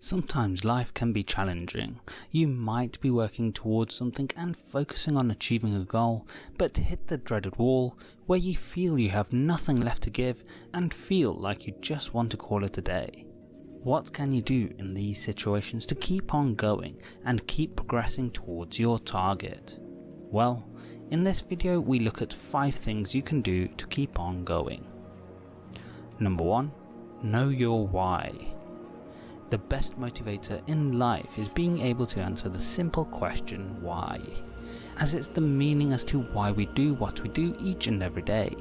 Sometimes life can be challenging. You might be working towards something and focusing on achieving a goal, but hit the dreaded wall where you feel you have nothing left to give and feel like you just want to call it a day. What can you do in these situations to keep on going and keep progressing towards your target? Well, in this video we look at 5 things you can do to keep on going. Number 1. Know your why. The best motivator in life is being able to answer the simple question why, as it's the meaning as to why we do what we do each and every day.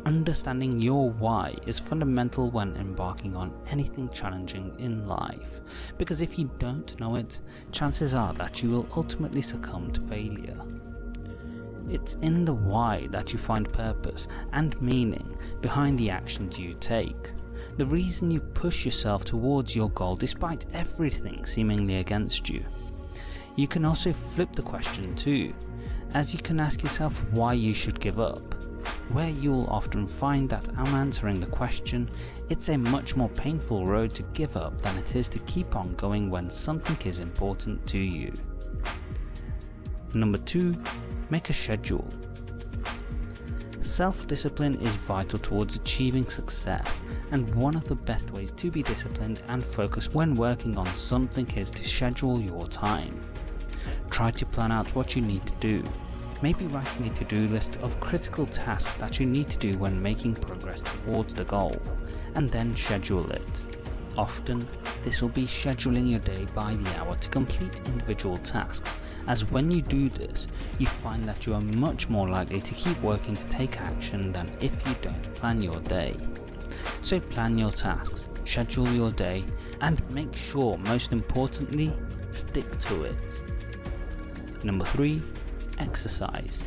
Understanding your why is fundamental when embarking on anything challenging in life, because if you don't know it, chances are that you will ultimately succumb to failure. It's in the why that you find purpose and meaning behind the actions you take. The reason you push yourself towards your goal despite everything seemingly against you. You can also flip the question too, as you can ask yourself why you should give up, where you'll often find that on answering the question, it's a much more painful road to give up than it is to keep on going when something is important to you. Number 2. Make a schedule. Self-discipline is vital towards achieving success, and one of the best ways to be disciplined and focused when working on something is to schedule your time. Try to plan out what you need to do, maybe writing a to-do list of critical tasks that you need to do when making progress towards the goal, and then schedule it. Often, this will be scheduling your day by the hour to complete individual tasks, as when you do this, you find that you are much more likely to keep working to take action than if you don't plan your day. So plan your tasks, schedule your day, and make sure, most importantly, stick to it. Number 3. Exercise.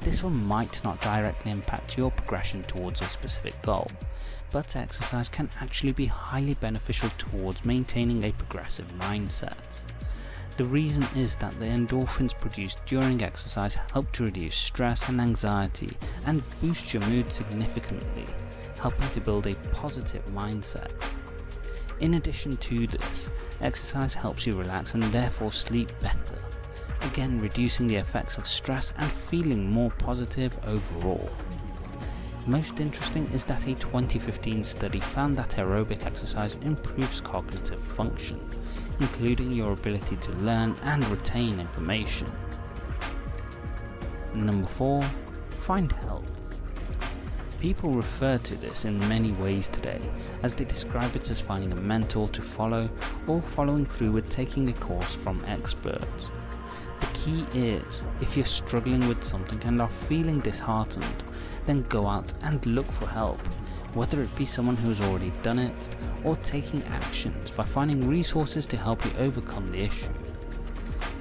This one might not directly impact your progression towards a specific goal, but exercise can actually be highly beneficial towards maintaining a progressive mindset. The reason is that the endorphins produced during exercise help to reduce stress and anxiety and boost your mood significantly, helping to build a positive mindset. In addition to this, exercise helps you relax and therefore sleep better, again reducing the effects of stress and feeling more positive overall. Most interesting is that a 2015 study found that aerobic exercise improves cognitive function, including your ability to learn and retain information. Number 4. Find help. People refer to this in many ways today, as they describe it as finding a mentor to follow or following through with taking a course from experts. The key is, if you're struggling with something and are feeling disheartened, then go out and look for help, whether it be someone who has already done it, or taking actions by finding resources to help you overcome the issue.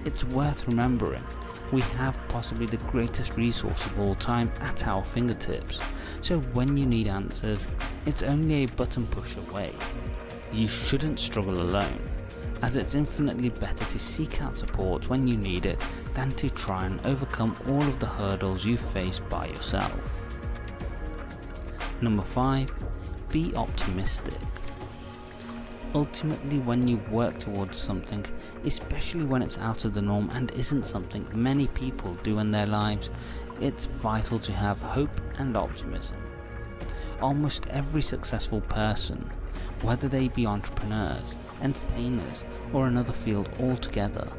It's worth remembering, we have possibly the greatest resource of all time at our fingertips, so when you need answers, it's only a button push away. You shouldn't struggle alone, as it's infinitely better to seek out support when you need it than to try and overcome all of the hurdles you face by yourself. Number 5. Be optimistic. Ultimately, when you work towards something, especially when it's out of the norm and isn't something many people do in their lives, it's vital to have hope and optimism. Almost every successful person, whether they be entrepreneurs, entertainers, or another field altogether,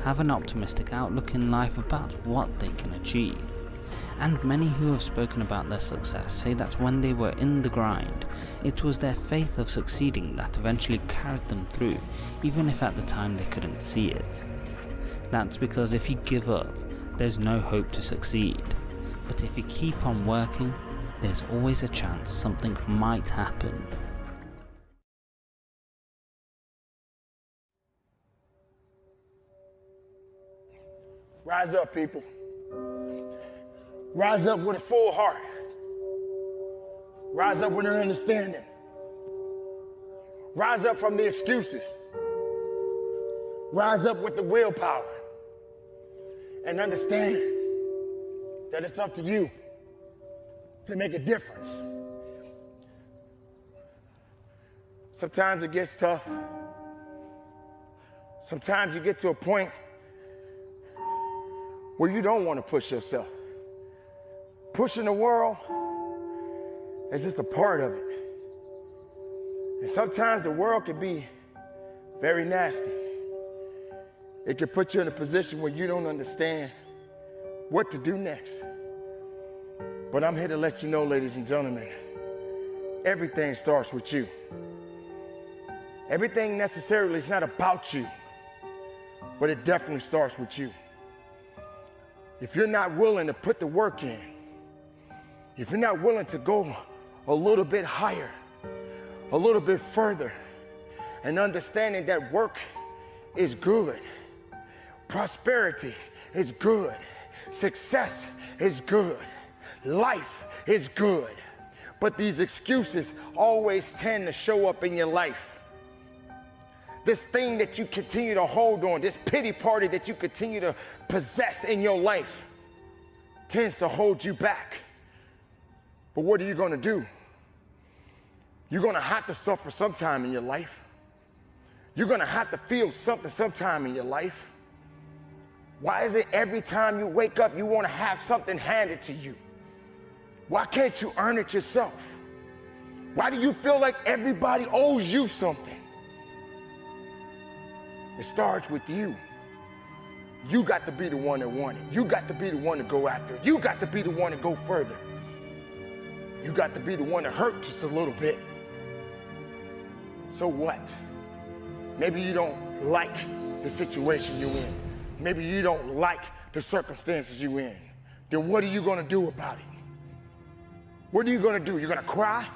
have an optimistic outlook in life about what they can achieve. And many who have spoken about their success say that when they were in the grind, it was their faith of succeeding that eventually carried them through, even if at the time they couldn't see it. That's because if you give up, there's no hope to succeed, but if you keep on working, there's always a chance something might happen. Rise up, people. Rise up with a full heart. Rise up with an understanding. Rise up from the excuses. Rise up with the willpower. And understand that it's up to you to make a difference. Sometimes it gets tough. Sometimes you get to a point where you don't want to push yourself. Pushing the world is just a part of it. And sometimes the world can be very nasty. It can put you in a position where you don't understand what to do next. But I'm here to let you know, ladies and gentlemen, everything starts with you. Everything necessarily is not about you, but it definitely starts with you. If you're not willing to put the work in, if you're not willing to go a little bit higher, a little bit further, and understanding that work is good, prosperity is good, success is good, life is good, but these excuses always tend to show up in your life. This thing that you continue to hold on, this pity party that you continue to possess in your life tends to hold you back. But what are you going to do? You're going to have to suffer sometime in your life. You're going to have to feel something sometime in your life. Why is it every time you wake up, you want to have something handed to you? Why can't you earn it yourself? Why do you feel like everybody owes you something? It starts with you. You got to be the one that wants it. You got to be the one to go after it. You got to be the one to go further. You got to be the one to hurt just a little bit. So what? Maybe you don't like the situation you're in. Maybe you don't like the circumstances you're in. Then what are you going to do about it? What are you going to do? You're going to cry?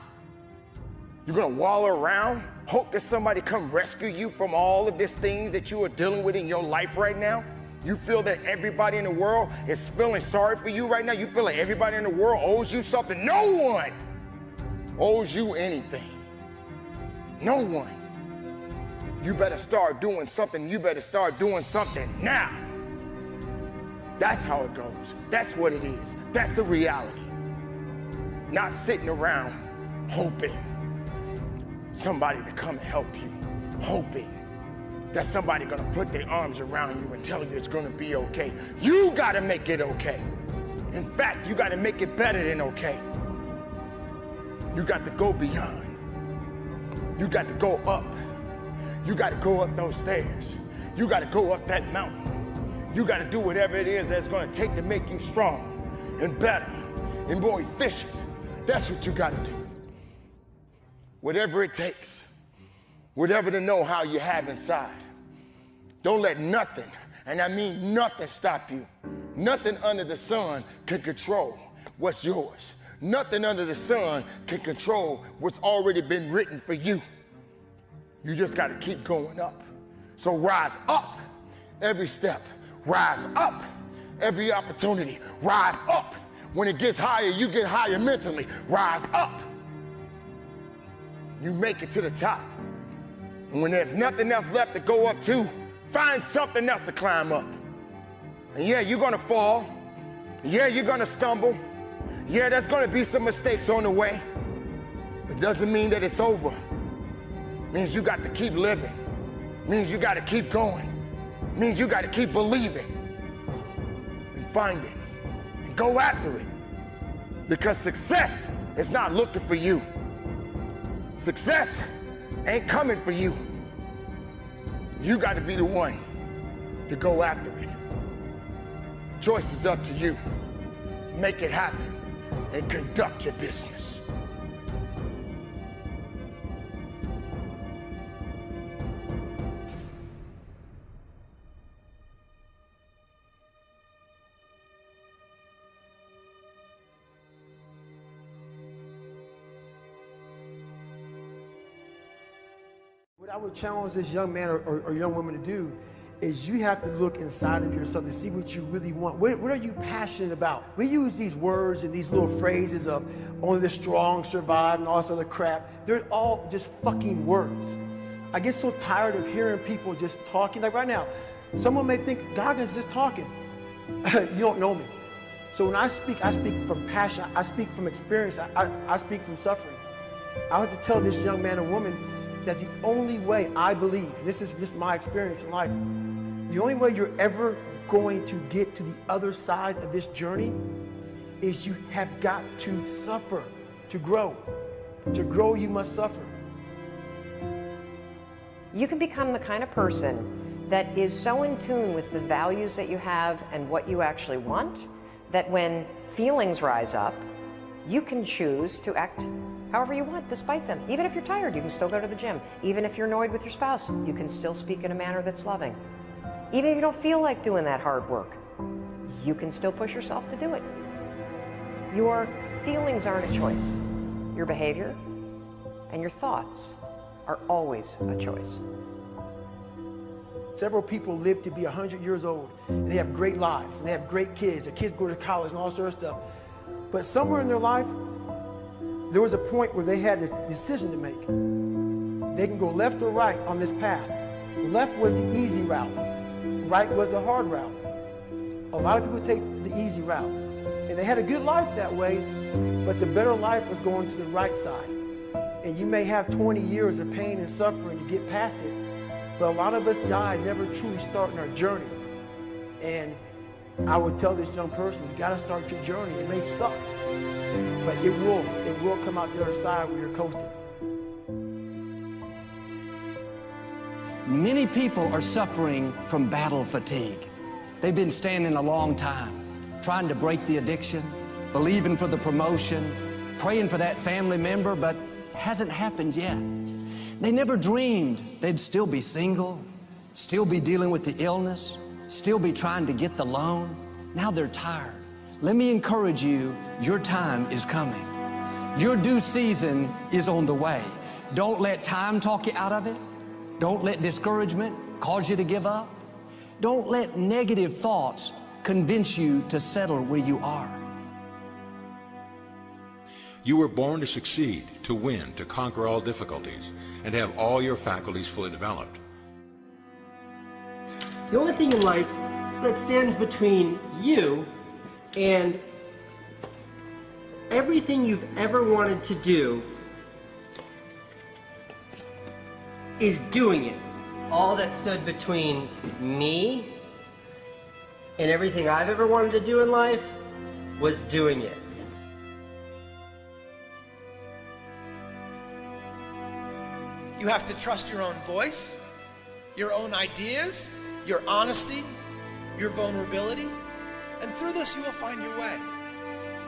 You're going to wallow around, hope that somebody come rescue you from all of these things that you are dealing with in your life right now? You feel that everybody in the world is feeling sorry for you right now? You feel like everybody in the world owes you something? No one owes you anything. No one. You better start doing something. You better start doing something now. That's how it goes. That's what it is. That's the reality. Not sitting around hoping somebody to come and help you, hoping that somebody gonna put their arms around you and tell you it's gonna be okay. You gotta make it okay. In fact, you gotta make it better than okay. You got to go beyond. You got to go up. You got to go up those stairs. You got to go up that mountain. You got to do whatever it is that's gonna take to make you strong and better and more efficient. That's what you gotta do. Whatever it takes, whatever the know-how you have inside. Don't let nothing, and I mean nothing, stop you. Nothing under the sun can control what's yours. Nothing under the sun can control what's already been written for you. You just got to keep going up. So rise up every step. Rise up every opportunity. Rise up. When it gets higher, you get higher mentally. Rise up. You make it to the top. And when there's nothing else left to go up to, find something else to climb up. And yeah, you're gonna fall. Yeah, you're gonna stumble. Yeah, there's gonna be some mistakes on the way. It doesn't mean that it's over. It means you got to keep living. It means you got to keep going. It means you got to keep believing and finding and go after it. Because success is not looking for you. Success ain't coming for you. You got to be the one to go after it. Choice is up to you. Make it happen and conduct your business. What I would challenge this young man or young woman to do is you have to look inside of yourself and see what you really want. What are you passionate about? We use these words and these little phrases of only the strong survive and all this other crap. They're all just fucking words. I get so tired of hearing people just talking. Like right now, someone may think Goggins just talking. You don't know me. So when I speak from passion. I speak from experience. I speak from suffering. I have to tell this young man or woman, that the only way, I believe, this is just my experience in life, the only way you're ever going to get to the other side of this journey is you have got to suffer to grow. To grow, you must suffer. You can become the kind of person that is so in tune with the values that you have and what you actually want, that when feelings rise up, you can choose to act however you want despite them. Even if you're tired, you can still go to the gym. Even if you're annoyed with your spouse, you can still speak in a manner that's loving. Even if you don't feel like doing that hard work, you can still push yourself to do it. Your feelings aren't a choice. Your behavior and your thoughts are always a choice. Several people live to be 100 years old, and they have great lives, and they have great kids. Their kids go to college and all sorts of stuff. But somewhere in their life, there was a point where they had a decision to make. They can go left or right on this path. Left was the easy route. Right was the hard route. A lot of people take the easy route. And they had a good life that way, but the better life was going to the right side. And you may have 20 years of pain and suffering to get past it, but a lot of us die never truly starting our journey. And I would tell this young person, you gotta start your journey. It may suck, but it will come out the other side where you're coasting. Many people are suffering from battle fatigue. They've been standing a long time, trying to break the addiction, believing for the promotion, praying for that family member, but hasn't happened yet. They never dreamed they'd still be single, still be dealing with the illness, still be trying to get the loan. Now they're tired. Let me encourage you, your time is coming. Your due season is on the way. Don't let time talk you out of it. Don't let discouragement cause you to give up. Don't let negative thoughts convince you to settle where you are. You were born to succeed, to win, to conquer all difficulties, and have all your faculties fully developed. The only thing in life that stands between you and everything you've ever wanted to do is doing it. All that stood between me and everything I've ever wanted to do in life was doing it. You have to trust your own voice, your own ideas, your honesty, your vulnerability, and through this you will find your way.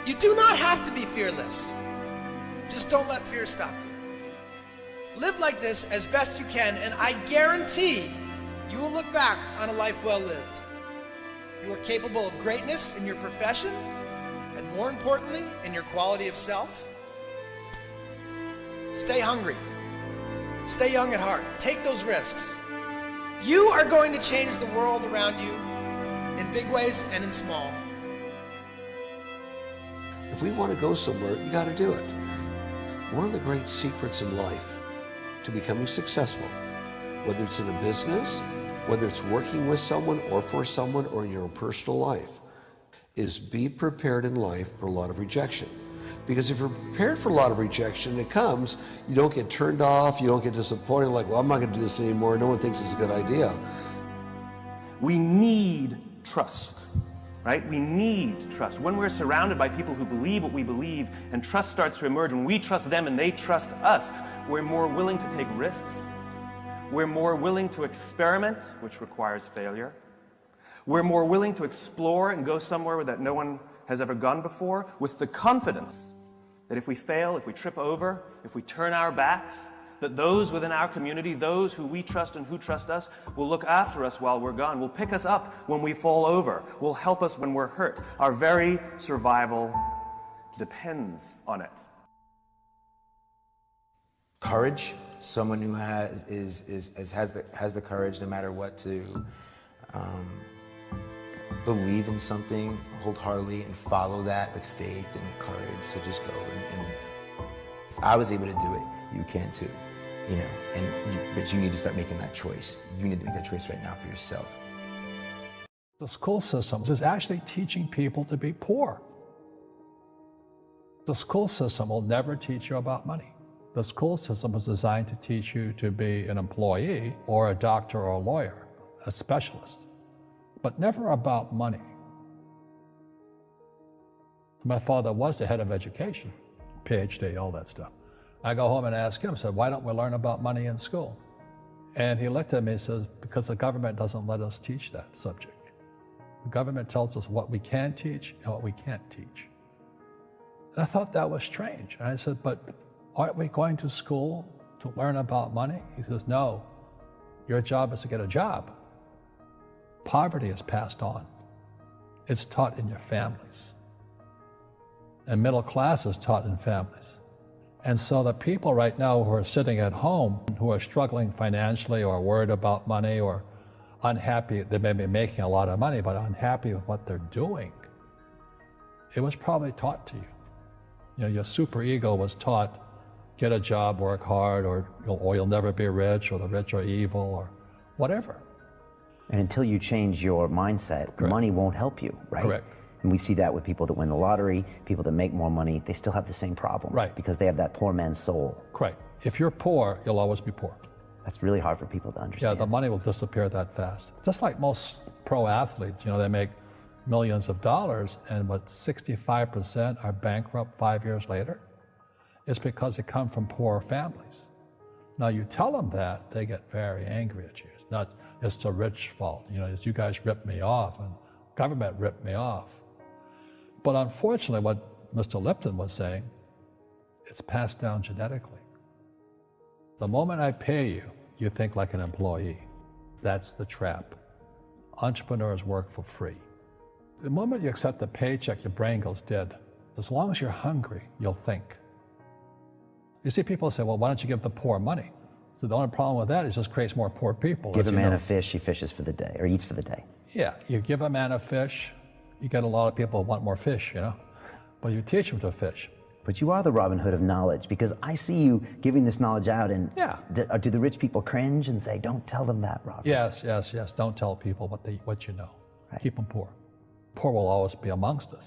You do not have to be fearless. Just don't let fear stop you. Live like this as best you can, and I guarantee you will look back on a life well lived. You are capable of greatness in your profession, and more importantly, in your quality of self. Stay hungry. Stay young at heart. Take those risks. You are going to change the world around you in big ways and in small. If we want to go somewhere, you got to do it. One of the great secrets in life to becoming successful, whether it's in a business, whether it's working with someone or for someone or in your own personal life, is be prepared in life for a lot of rejection. Because if you're prepared for a lot of rejection, it comes, you don't get turned off, you don't get disappointed, like, well, I'm not going to do this anymore, no one thinks it's a good idea. We need trust, right? We need trust. When we're surrounded by people who believe what we believe and trust starts to emerge, when we trust them and they trust us, we're more willing to take risks. We're more willing to experiment, which requires failure. We're more willing to explore and go somewhere that no one has ever gone before, with the confidence that if we fail, if we trip over, if we turn our backs, that those within our community, those who we trust and who trust us, will look after us while we're gone, will pick us up when we fall over, will help us when we're hurt. Our very survival depends on it. Courage, someone who has the courage no matter what to believe in something wholeheartedly and follow that with faith and courage to just go. And if I was able to do it, you can too. You know, but you need to start making that choice. You need to make that choice right now for yourself. The school system is actually teaching people to be poor. The school system will never teach you about money. The school system was designed to teach you to be an employee or a doctor or a lawyer, a specialist, but never about money. My father was the head of education, PhD, all that stuff. I go home and ask him, I said, why don't we learn about money in school? And he looked at me and says, because the government doesn't let us teach that subject. The government tells us what we can teach and what we can't teach. And I thought that was strange. And I said, but aren't we going to school to learn about money? He says, no, your job is to get a job. Poverty is passed on. It's taught in your families. And middle class is taught in families. And so the people right now who are sitting at home, who are struggling financially or worried about money or unhappy, they may be making a lot of money, but unhappy with what they're doing, it was probably taught to you. You know, your super ego was taught, get a job, work hard, or you'll never be rich, or the rich are evil, or whatever. And until you change your mindset, Correct. Money won't help you, right? Correct. And we see that with people that win the lottery, people that make more money, they still have the same problem. Right. Because they have that poor man's soul. Correct. If you're poor, you'll always be poor. That's really hard for people to understand. Yeah, the money will disappear that fast. Just like most pro athletes, they make millions of dollars, and what 65% are bankrupt 5 years later. It's because they come from poor families. Now you tell them that, they get very angry at you. It's not, it's the rich fault. It's you guys ripped me off and government ripped me off. But unfortunately, what Mr. Lipton was saying, it's passed down genetically. The moment I pay you, you think like an employee. That's the trap. Entrepreneurs work for free. The moment you accept the paycheck, your brain goes dead. As long as you're hungry, you'll think. You see people say, well, why don't you give the poor money? So the only problem with that is it just creates more poor people. Give a man a fish, he fishes for the day, or eats for the day. Yeah, you give a man a fish, you get a lot of people who want more fish, but you teach them to fish. But you are the Robin Hood of knowledge, because I see you giving this knowledge out, and do the rich people cringe and say, don't tell them that, Robin? Yes. Don't tell people what you know. Right. Keep them poor. Poor will always be amongst us,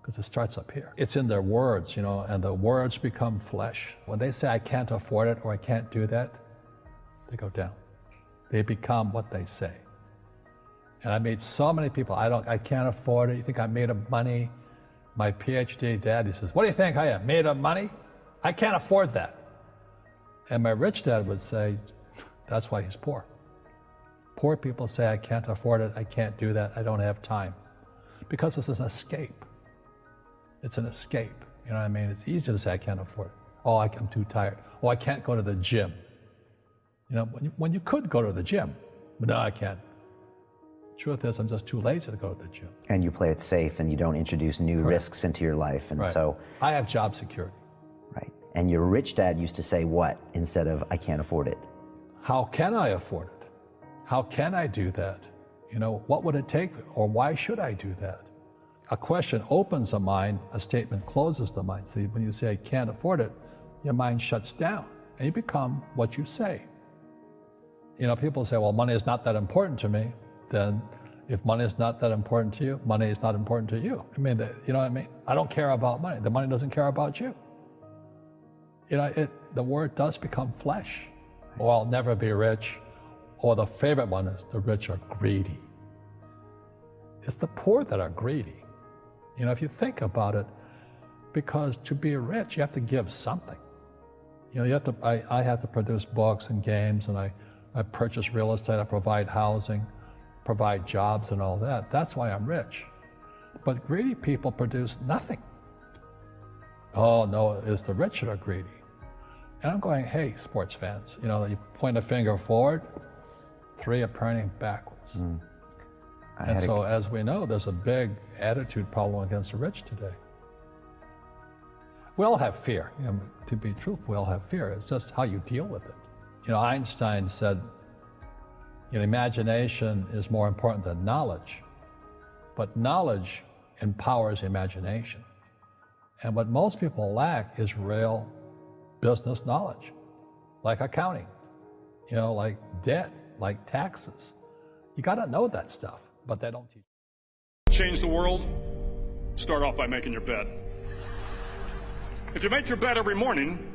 because it starts up here. It's in their words, and the words become flesh. When they say, I can't afford it, or I can't do that, they go down. They become what they say. And I meet so many people, I can't afford it. You think I'm made of money? My PhD dad, he says, what do you think I am, made of money? I can't afford that. And my rich dad would say, that's why he's poor. Poor people say, I can't afford it, I can't do that, I don't have time. Because it's an escape. It's an escape, you know what I mean? It's easy to say, I can't afford it. Oh, I'm too tired. Oh, I can't go to the gym. When you could go to the gym, but no, I can't. Truth is, I'm just too lazy to go to the gym. And you play it safe, and you don't introduce new risks into your life, and so... I have job security. Right. And your rich dad used to say what instead of, I can't afford it? How can I afford it? How can I do that? What would it take, or why should I do that? A question opens the mind, a statement closes the mind. See, when you say, I can't afford it, your mind shuts down, and you become what you say. People say, well, money is not that important to me. Then if money is not that important to you, money is not important to you. You know what I mean? I don't care about money. The money doesn't care about you. The word does become flesh. Or I'll never be rich. Or the favorite one is the rich are greedy. It's the poor that are greedy. If you think about it, because to be rich, you have to give something. I have to produce books and games, and I purchase real estate, I provide housing, provide jobs and all that. That's why I'm rich. But greedy people produce nothing. Oh no, it's the rich that are greedy. And I'm going, hey, sports fans, you point a finger forward, 3 are pointing backwards. And so as we know, there's a big attitude problem against the rich today. We all have fear. To be truthful, we all have fear. It's just how you deal with it. Einstein said, imagination is more important than knowledge, but knowledge empowers imagination. And what most people lack is real business knowledge, like accounting, like debt, like taxes. You got to know that stuff, but they don't teach. Change the world, start off by making your bed. If you make your bed every morning,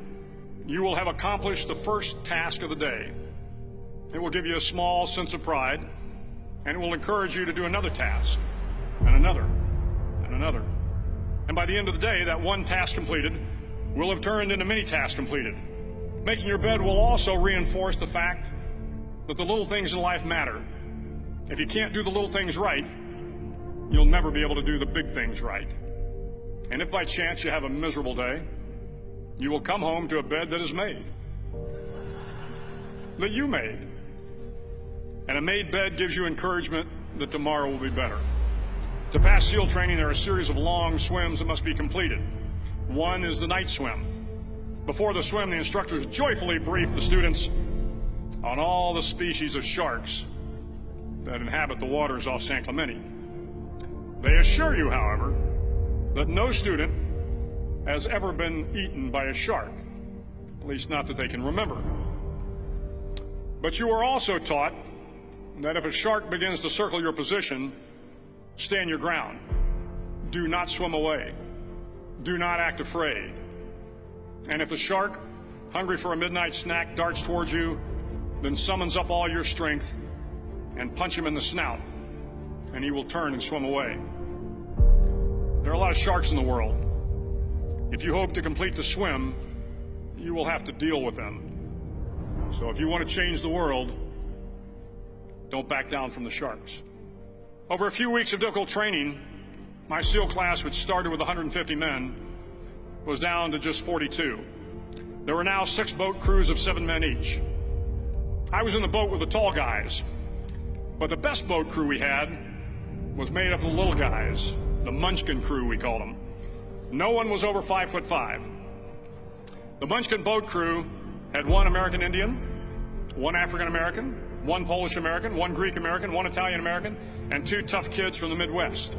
you will have accomplished the first task of the day. It will give you a small sense of pride, and it will encourage you to do another task, and another, and another. And by the end of the day, that one task completed will have turned into many tasks completed. Making your bed will also reinforce the fact that the little things in life matter. If you can't do the little things right, you'll never be able to do the big things right. And if by chance you have a miserable day, you will come home to a bed that is made, that you made. And a made bed gives you encouragement that tomorrow will be better. To pass SEAL training, there are a series of long swims that must be completed. One is the night swim. Before the swim, the instructors joyfully brief the students on all the species of sharks that inhabit the waters off San Clemente. They assure you, however, that no student has ever been eaten by a shark, at least not that they can remember. But you are also taught that if a shark begins to circle your position, stand your ground. Do not swim away. Do not act afraid. And if the shark, hungry for a midnight snack, darts towards you, then summons up all your strength and punch him in the snout, and he will turn and swim away. There are a lot of sharks in the world. If you hope to complete the swim, you will have to deal with them. So if you want to change the world, don't back down from the sharks. Over a few weeks of difficult training, my SEAL class, which started with 150 men, was down to just 42. There were now 6 boat crews of 7 men each. I was in the boat with the tall guys, but the best boat crew we had was made up of the little guys, the Munchkin crew, we called them. No one was over 5'5". The Munchkin boat crew had 1 American Indian, 1 African American, 1 Polish American, 1 Greek American, 1 Italian American, and 2 tough kids from the Midwest.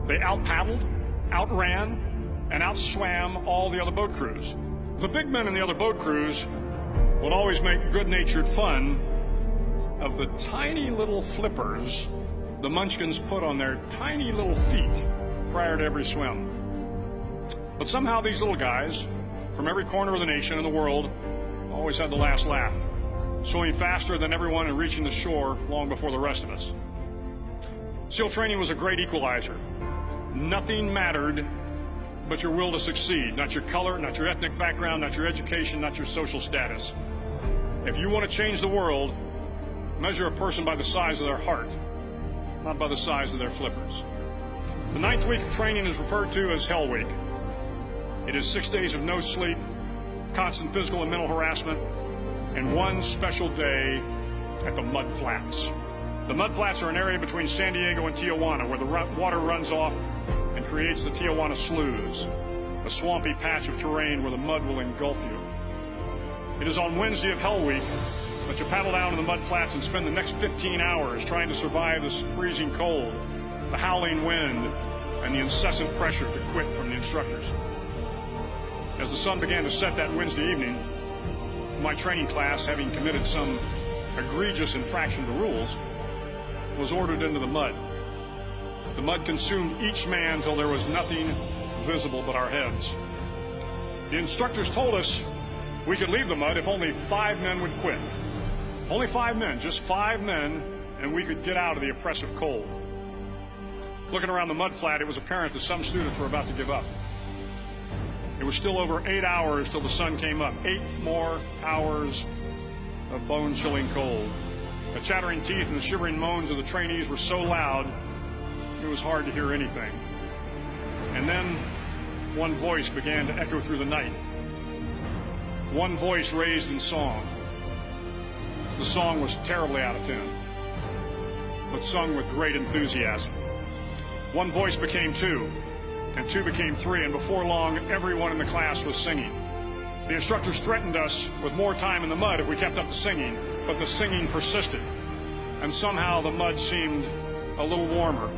They out-paddled, outran, and outswam all the other boat crews. The big men in the other boat crews would always make good-natured fun of the tiny little flippers the Munchkins put on their tiny little feet prior to every swim. But somehow these little guys from every corner of the nation and the world always had the last laugh, swimming faster than everyone and reaching the shore long before the rest of us. SEAL training was a great equalizer. Nothing mattered but your will to succeed, not your color, not your ethnic background, not your education, not your social status. If you want to change the world, measure a person by the size of their heart, not by the size of their flippers. The 9th week of training is referred to as Hell Week. It is 6 days of no sleep, constant physical and mental harassment, and 1 special day at the Mud Flats. The Mud Flats are an area between San Diego and Tijuana where the water runs off and creates the Tijuana Sloughs, a swampy patch of terrain where the mud will engulf you. It is on Wednesday of Hell Week that you paddle down to the Mud Flats and spend the next 15 hours trying to survive this freezing cold, the howling wind, and the incessant pressure to quit from the instructors. As the sun began to set that Wednesday evening, my training class, having committed some egregious infraction to rules, was ordered into the mud. The mud consumed each man till there was nothing visible but our heads. The instructors told us we could leave the mud if only 5 men would quit. Only 5 men, just 5 men, and we could get out of the oppressive cold. Looking around the mud flat, it was apparent that some students were about to give up. It was still over 8 hours till the sun came up. 8 more hours of bone-chilling cold. The chattering teeth and the shivering moans of the trainees were so loud, it was hard to hear anything. And then one voice began to echo through the night. One voice raised in song. The song was terribly out of tune, but sung with great enthusiasm. One voice became 2, and 2 became 3, and before long, everyone in the class was singing. The instructors threatened us with more time in the mud if we kept up the singing, but the singing persisted, and somehow the mud seemed a little warmer,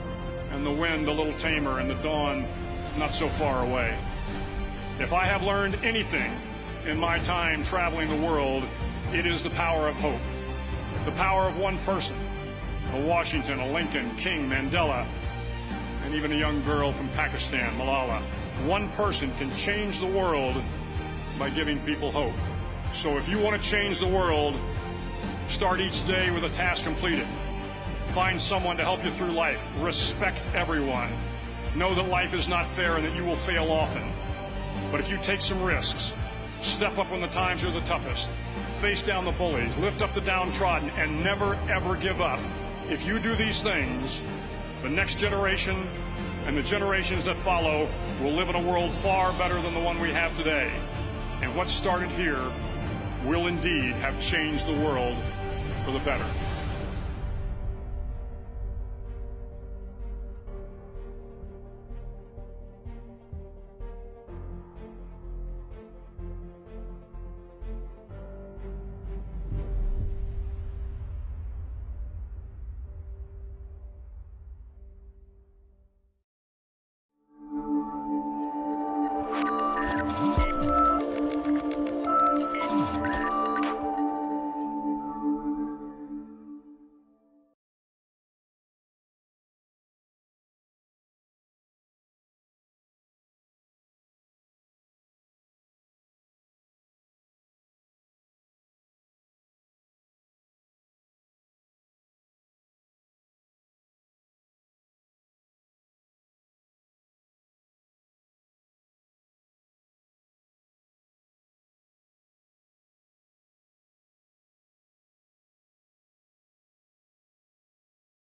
and the wind a little tamer, and the dawn not so far away. If I have learned anything in my time traveling the world, it is the power of hope. The power of one person, a Washington, a Lincoln, King, Mandela, and even a young girl from Pakistan, Malala. One person can change the world by giving people hope. So if you want to change the world, start each day with a task completed. Find someone to help you through life. Respect everyone. Know that life is not fair and that you will fail often. But if you take some risks, step up when the times are the toughest, face down the bullies, lift up the downtrodden, and never ever give up. If you do these things, the next generation and the generations that follow will live in a world far better than the one we have today. And what started here will indeed have changed the world for the better.